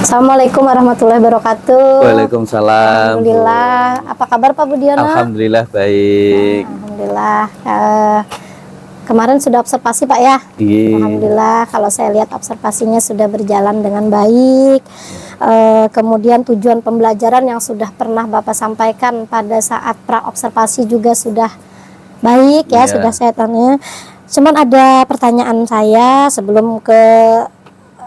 Assalamualaikum warahmatullahi wabarakatuh. Waalaikumsalam. Alhamdulillah. Apa kabar Pak Budiono? Alhamdulillah baik. Alhamdulillah. Kemarin sudah observasi Pak ya? Iya. Alhamdulillah. Kalau saya lihat observasinya sudah berjalan dengan baik. Kemudian tujuan pembelajaran yang sudah pernah Bapak sampaikan pada saat pra observasi juga sudah baik ya, sudah saya tanya. Cuman ada pertanyaan saya sebelum ke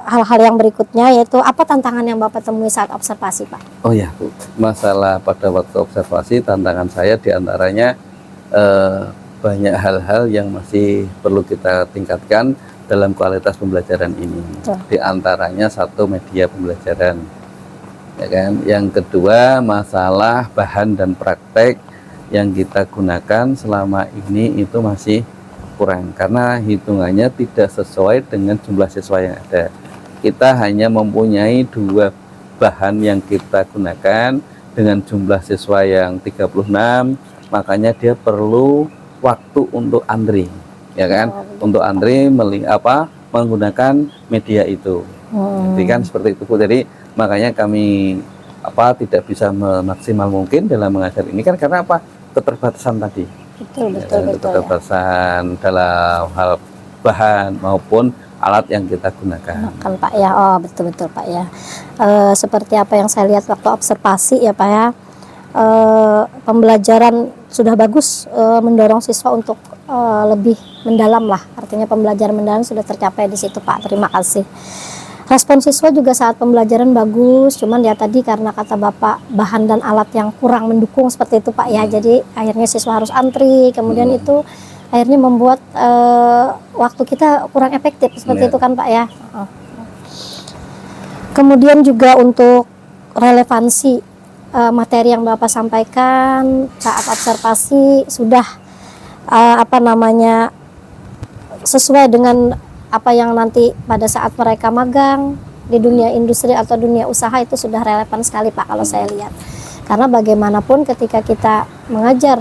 hal-hal yang berikutnya, yaitu apa tantangan yang Bapak temui saat observasi Pak? Oh ya, Bu. Masalah pada waktu observasi, tantangan saya diantaranya banyak hal-hal yang masih perlu kita tingkatkan dalam kualitas pembelajaran ini. Di antaranya satu, media pembelajaran, ya kan. Yang kedua, masalah bahan dan praktek yang kita gunakan selama ini itu masih kurang karena hitungannya tidak sesuai dengan jumlah siswa yang ada. Kita hanya mempunyai 2 bahan yang kita gunakan dengan jumlah siswa yang 36, makanya dia perlu waktu untuk antri, ya kan? Untuk antri menggunakan media itu. Jadi kan seperti itu, Bu. Jadi makanya kami tidak bisa memaksimal mungkin dalam mengajar ini kan karena keterbatasan tadi. Betul. Keterbatasan dalam hal bahan maupun alat yang kita gunakan. Kan Pak ya, oh betul Pak ya. Seperti apa yang saya lihat waktu observasi ya Pak ya, pembelajaran sudah bagus, mendorong siswa untuk lebih mendalam lah. Artinya pembelajaran mendalam sudah tercapai di situ Pak. Terima kasih. Respon siswa juga saat pembelajaran bagus, cuman ya tadi karena kata Bapak bahan dan alat yang kurang mendukung seperti itu Pak ya. Jadi akhirnya siswa harus antri, kemudian itu akhirnya membuat waktu kita kurang efektif seperti itu kan Pak ya. Kemudian juga untuk relevansi materi yang Bapak sampaikan saat observasi sudah sesuai dengan apa yang nanti pada saat mereka magang di dunia industri atau dunia usaha, itu sudah relevan sekali Pak kalau saya lihat. Karena bagaimanapun ketika kita mengajar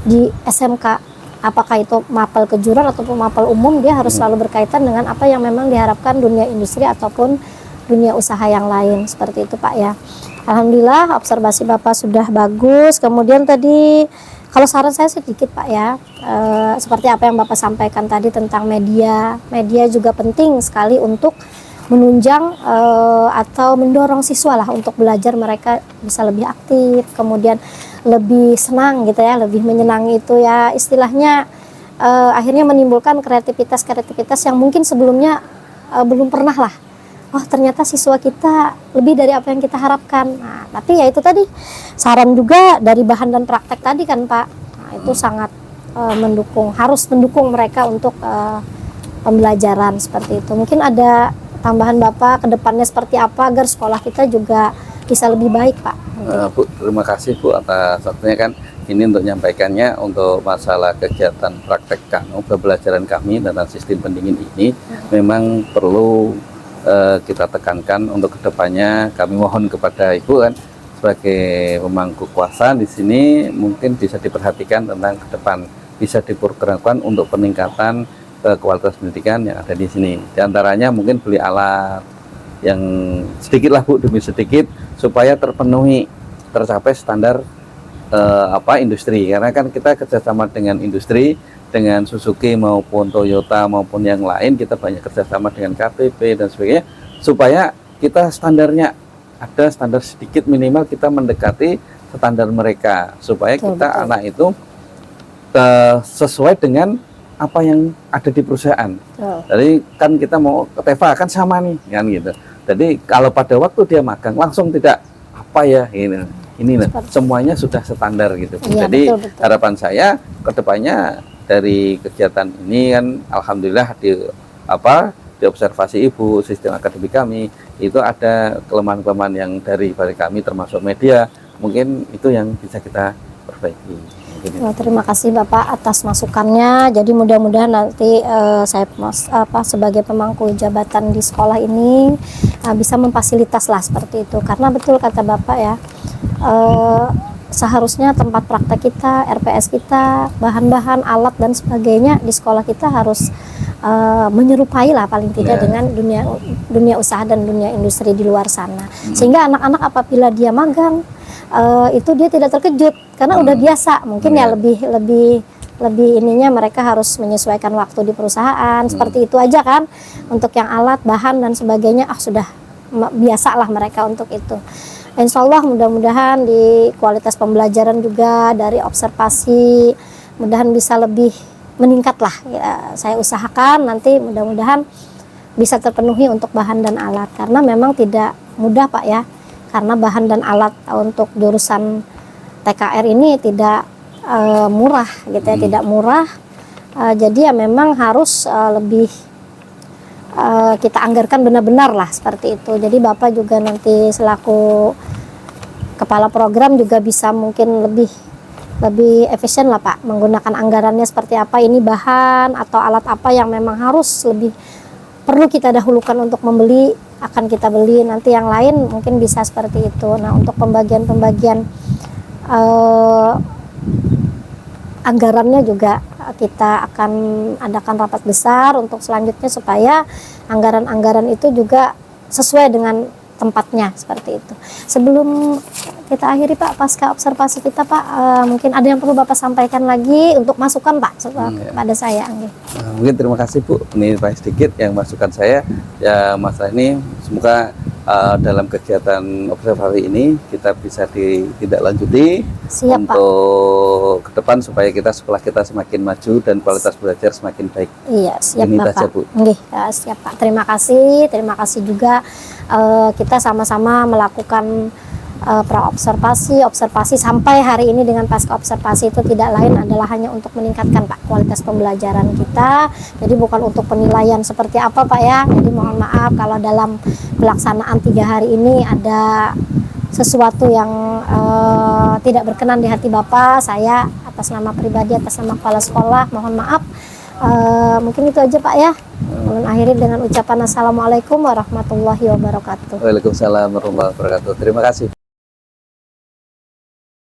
di SMK, apakah itu mapel kejuruan ataupun mapel umum, dia harus selalu berkaitan dengan apa yang memang diharapkan dunia industri ataupun dunia usaha yang lain, seperti itu Pak ya. Alhamdulillah observasi Bapak sudah bagus. Kemudian tadi kalau saran saya sedikit Pak ya, seperti apa yang Bapak sampaikan tadi tentang media juga penting sekali untuk menunjang atau mendorong siswa lah untuk belajar, mereka bisa lebih aktif, kemudian lebih senang gitu ya, lebih menyenangi itu ya istilahnya, akhirnya menimbulkan kreativitas yang mungkin sebelumnya belum pernah lah. Oh ternyata siswa kita lebih dari apa yang kita harapkan. Nah, tapi ya itu tadi saran juga dari bahan dan praktek tadi kan Pak. Nah, itu sangat harus mendukung mereka untuk pembelajaran seperti itu. Mungkin ada tambahan Bapak ke depannya seperti apa agar sekolah kita juga bisa lebih baik Pak? Bu, terima kasih Bu atas waktunya kan. Ini untuk menyampaikannya untuk masalah kegiatan praktek pembelajaran kami dalam sistem pendingin ini memang perlu kita tekankan untuk kedepannya. Kami mohon kepada Ibu kan sebagai pemangku kuasa di sini mungkin bisa diperhatikan tentang ke depan, bisa diprogramkan untuk peningkatan kualitas pendidikan yang ada di sini. Di antaranya mungkin beli alat yang sedikit lah Bu, demi sedikit supaya tercapai standar industri, karena kan kita kerjasama dengan industri, dengan Suzuki maupun Toyota maupun yang lain, kita banyak kerjasama dengan KTP dan sebagainya, supaya kita standarnya ada standar sedikit, minimal kita mendekati standar mereka, supaya kita anak itu sesuai dengan apa yang ada di perusahaan. Jadi kan kita mau ke Teva kan sama nih kan gitu. Jadi kalau pada waktu dia magang langsung tidak ini semuanya sudah standar gitu. Ya, jadi betul. Harapan saya kedepannya dari kegiatan ini kan alhamdulillah di observasi Ibu, sistem akademik kami itu ada kelemahan-kelemahan yang dari kami termasuk media, mungkin itu yang bisa kita perbaiki. Terima kasih Bapak atas masukannya. Jadi mudah-mudahan nanti saya sebagai pemangku jabatan di sekolah ini bisa memfasilitas lah seperti itu. Karena betul kata Bapak ya, seharusnya tempat praktek kita, RPS kita, bahan-bahan, alat dan sebagainya di sekolah kita harus menyerupai lah paling tidak Ya. dengan dunia usaha dan dunia industri di luar sana. Sehingga anak-anak apabila dia magang itu dia tidak terkejut karena udah biasa. Mungkin ya Ya. lebih ininya mereka harus menyesuaikan waktu di perusahaan seperti itu aja kan. Untuk yang alat, bahan dan sebagainya sudah biasa lah mereka untuk itu. Insya Allah mudah-mudahan di kualitas pembelajaran juga dari observasi mudahan bisa lebih meningkat lah ya, saya usahakan nanti mudah-mudahan bisa terpenuhi untuk bahan dan alat karena memang tidak mudah Pak ya, karena bahan dan alat untuk jurusan TKR ini tidak murah gitu ya, tidak murah, jadi ya memang harus lebih kita anggarkan benar-benar lah seperti itu. Jadi Bapak juga nanti selaku kepala program juga bisa mungkin lebih efisien lah Pak menggunakan anggarannya seperti apa, ini bahan atau alat apa yang memang harus lebih perlu kita dahulukan untuk membeli, akan kita beli, nanti yang lain mungkin bisa seperti itu. Nah untuk pembagian anggarannya juga kita akan adakan rapat besar untuk selanjutnya supaya anggaran-anggaran itu juga sesuai dengan tempatnya seperti itu. Sebelum kita akhiri Pak, pasca observasi kita Pak, mungkin ada yang perlu Bapak sampaikan lagi untuk masukan Pak kepada saya. Nah, mungkin terima kasih Bu, ini paling sedikit yang masukan saya ya masalah ini. Semoga dalam kegiatan observasi ini kita bisa ditindaklanjuti. Siap, Pak. Untuk ke depan supaya sekolah kita semakin maju dan kualitas belajar semakin baik. Iya, siap Ini Bapak. saja, Bu. Nggih, siap Pak. Terima kasih juga kita sama-sama melakukan observasi sampai hari ini dengan pasca observasi itu tidak lain adalah hanya untuk meningkatkan Pak kualitas pembelajaran kita. Jadi bukan untuk penilaian seperti apa Pak ya. Jadi mohon maaf kalau dalam pelaksanaan 3 hari ini ada sesuatu yang tidak berkenan di hati Bapak, saya atas nama pribadi, atas nama kepala sekolah mohon maaf. Mungkin itu aja Pak ya. Mohon akhiri dengan ucapan assalamualaikum warahmatullahi wabarakatuh. Waalaikumsalam warahmatullahi wabarakatuh. Terima kasih.